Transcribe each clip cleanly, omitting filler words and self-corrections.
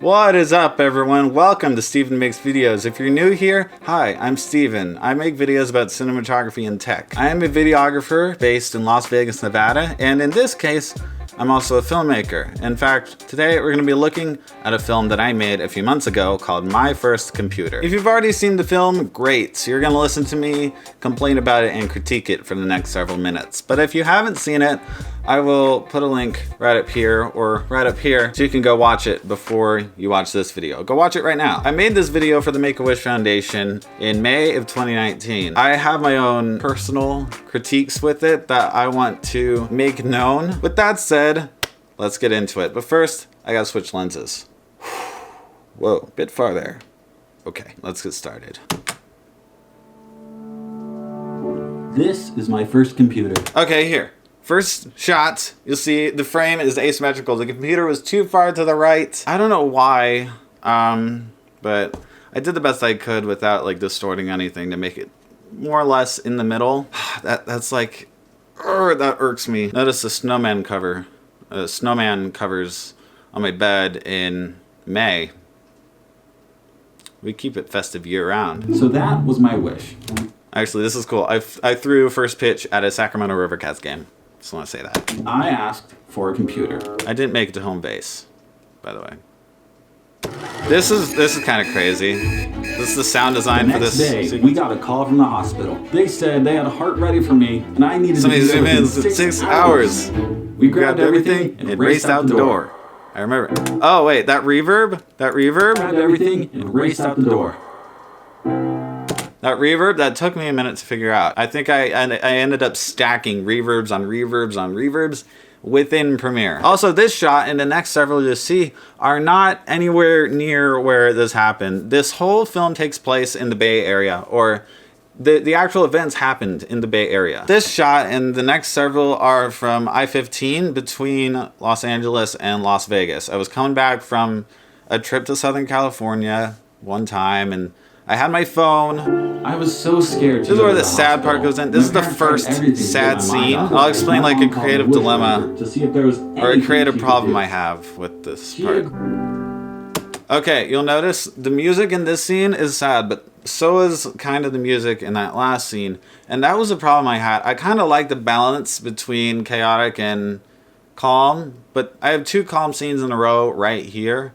What is up, everyone? Welcome to Steven Makes Videos. If you're new here, hi, I'm Steven. I make videos about cinematography and tech. I am a videographer based in Las Vegas, Nevada, and in this case, I'm also a filmmaker. In fact, today we're going to be looking at a film that I made a few months ago called My First Computer. If you've already seen the film, great. So you're going to listen to me complain about it and critique it for the next several minutes. But if you haven't seen it, I will put a link right up here or right up here so you can go watch it before you watch this video. Go watch it right now. I made this video for the Make-A-Wish Foundation in May of 2019. I have my own personal critiques with it that I want to make known. With that said, let's get into it. But first, I gotta switch lenses. Whoa, bit far there. Okay, let's get started. This is my first computer. Okay, here. First shot, you'll see the frame is asymmetrical. The computer was too far to the right. I don't know why, but I did the best I could without like distorting anything to make it more or less in the middle. That's like, that irks me. Notice the snowman cover. Snowman covers on my bed in May. We keep it festive year round. So that was my wish. Actually, this is cool. I threw first pitch at a Sacramento River Cats game. Just want to say that. I asked for a computer. I didn't make it to home base, by the way. This is kind of crazy. This is the sound design for this. Next day, we got a call from the hospital. They said they had a heart ready for me, and I needed to be there within 6 hours. We grabbed everything and raced out the door. I remember. Oh wait, that reverb? Grabbed everything and raced out the door. That reverb, that took me a minute to figure out. I think I ended up stacking reverbs on reverbs on reverbs within Premiere. Also, this shot and the next several you'll see are not anywhere near where this happened. This whole film takes place in the Bay Area, or the actual events happened in the Bay Area. This shot and the next several are from I-15 between Los Angeles and Las Vegas. I was coming back from a trip to Southern California one time, and I had my phone. I was so scared. This is where the sad part goes in. This is the first sad scene. I'll explain like a creative dilemma or a creative problem I have with this part. Okay, you'll notice the music in this scene is sad, but so is kind of the music in that last scene. And that was a problem I had. I kind of like the balance between chaotic and calm, but I have two calm scenes in a row right here.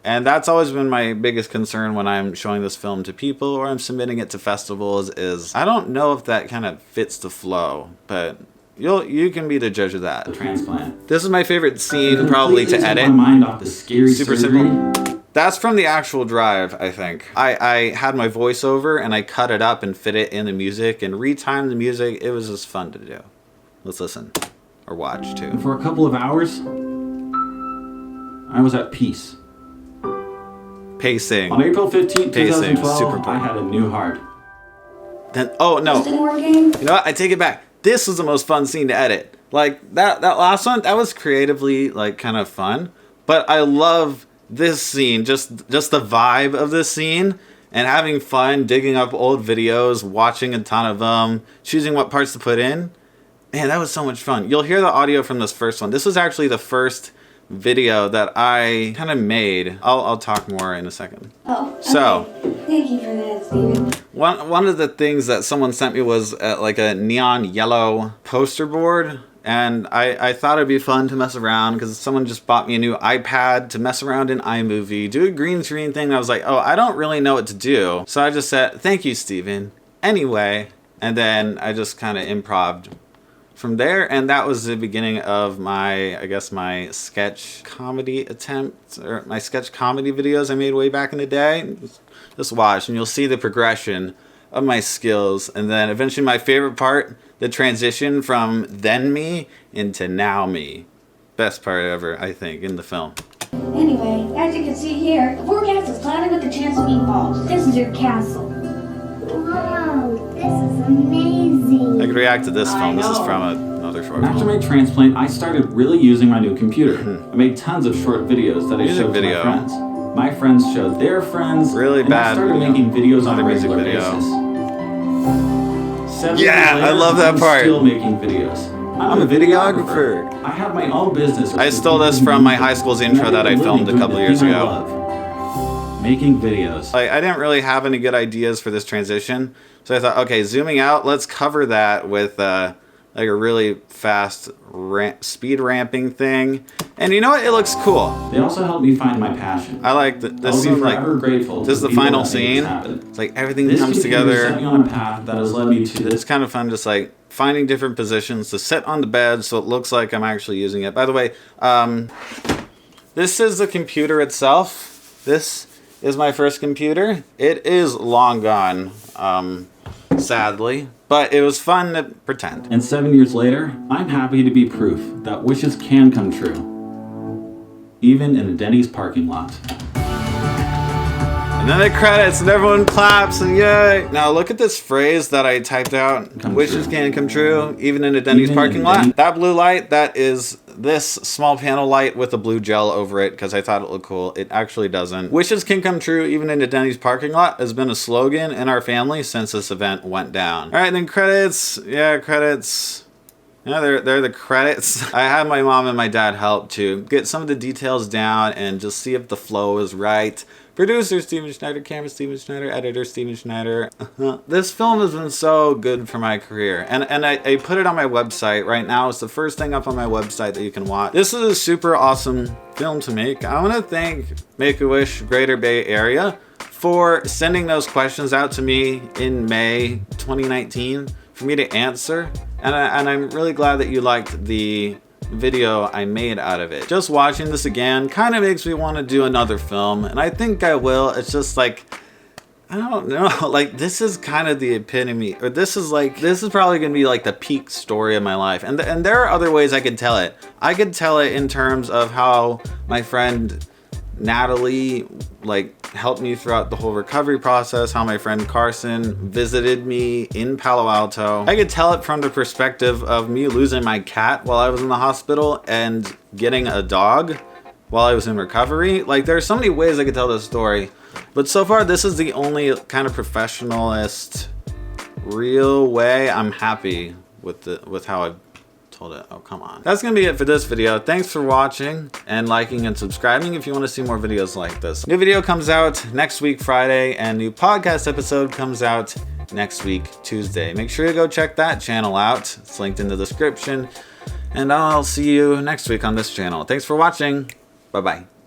And that's always been my biggest concern when I'm showing this film to people or I'm submitting it to festivals is I don't know if that kind of fits the flow, but you can be the judge of that. The transplant. This is my favorite scene probably to edit. My mind off the scary Super surgery. simple. That's from the actual drive, I think. I had my voiceover and I cut it up and fit it in the music and retime the music. It was just fun to do. Let's listen or watch too. And for a couple of hours, I was at peace. Pacing. On April 15th, Pacing, 2012, super I had a new heart. Then, oh no. You know what? I take it back. This was the most fun scene to edit. Like that last one, that was creatively like kind of fun. But I love this scene, just the vibe of this scene and having fun digging up old videos, watching a ton of them, choosing what parts to put in. Man, that was so much fun. You'll hear the audio from this first one. This was actually the first video that I kind of made. I'll talk more in a second. Oh, okay. So, thank you for that, Steven. One of the things that someone sent me was like a neon yellow poster board, and I thought it'd be fun to mess around because someone just bought me a new iPad to mess around in iMovie, do a green screen thing. And I was like, oh, I don't really know what to do. So I just said, thank you, Steven. Anyway, and then I just kind of improv'd from there, and that was the beginning of my, I guess, my sketch comedy attempts, or my sketch comedy videos I made way back in the day. Just watch, and you'll see the progression of my skills, and then eventually my favorite part, the transition from then me into now me. Best part ever, I think, in the film. Anyway, as you can see here, the forecast is cloudy with the chance of meatballs. This is your castle. Wow, this is amazing. I could react to this film. This is from another short After film. my transplant, I started really using my new computer. I made tons of short videos that I Music showed to video. my friends. My friends showed their friends. Really and bad I started video. making videos on Not a a music regular video. basis. 7 Yeah, years I love that I'm part. Still making videos. I'm a videographer. I have my own business. I stole this from my high school's intro that I filmed a couple years ago. making videos. Like, I didn't really have any good ideas for this transition, so I thought, okay, zooming out, let's cover that with like a really fast speed ramping thing. And you know what? It looks cool. They also helped me find my passion. I like this scene. Like, grateful this is the final scene. It's like everything comes together. Set me on a path that has led me to this. It's kind of fun, just like finding different positions to sit on the bed so it looks like I'm actually using it. By the way, this is the computer itself. This is my first computer. It is long gone, sadly, but it was fun to pretend. And 7 years later, I'm happy to be proof that wishes can come true, even in a Denny's parking lot. And then the credits and everyone claps and yay. Now look at this phrase that I typed out. Wishes can come true, even in a Denny's parking lot. That blue light, that is this small panel light with a blue gel over it because I thought it looked cool. It actually doesn't. Wishes can come true, even in a Denny's parking lot has been a slogan in our family since this event went down. All right, then credits. Yeah, credits. Yeah, they're the credits. I had my mom and my dad help to get some of the details down and just see if the flow is right. Producer Steven Schneider, camera Steven Schneider, editor Steven Schneider. This film has been so good for my career. And I put it on my website right now. It's the first thing up on my website that you can watch. This is a super awesome film to make. I want to thank Make-A-Wish Greater Bay Area for sending those questions out to me in May 2019 for me to answer. And I'm really glad that you liked the video I made out of it. Just watching this again kind of makes me want to do another film, and I think I will. It's just like, I don't know, like this is kind of the epitome, or this is probably gonna be like the peak story of my life. And there are other ways I could tell it. I could tell it in terms of how my friend Natalie like helped me throughout the whole recovery process, how my friend Carson visited me in Palo Alto. I could tell it from the perspective of me losing my cat while I was in the hospital and getting a dog while I was in recovery. Like, there's so many ways I could tell this story, but so far this is the only kind of professionalist real way. I'm happy with how I've told it. Oh, come on. That's gonna be it for this video. Thanks for watching and liking and subscribing if you want to see more videos like this. New video comes out next week Friday, and new podcast episode comes out next week Tuesday. Make sure you go check that channel out. It's linked in the description, and I'll see you next week on this channel. Thanks for watching. Bye bye.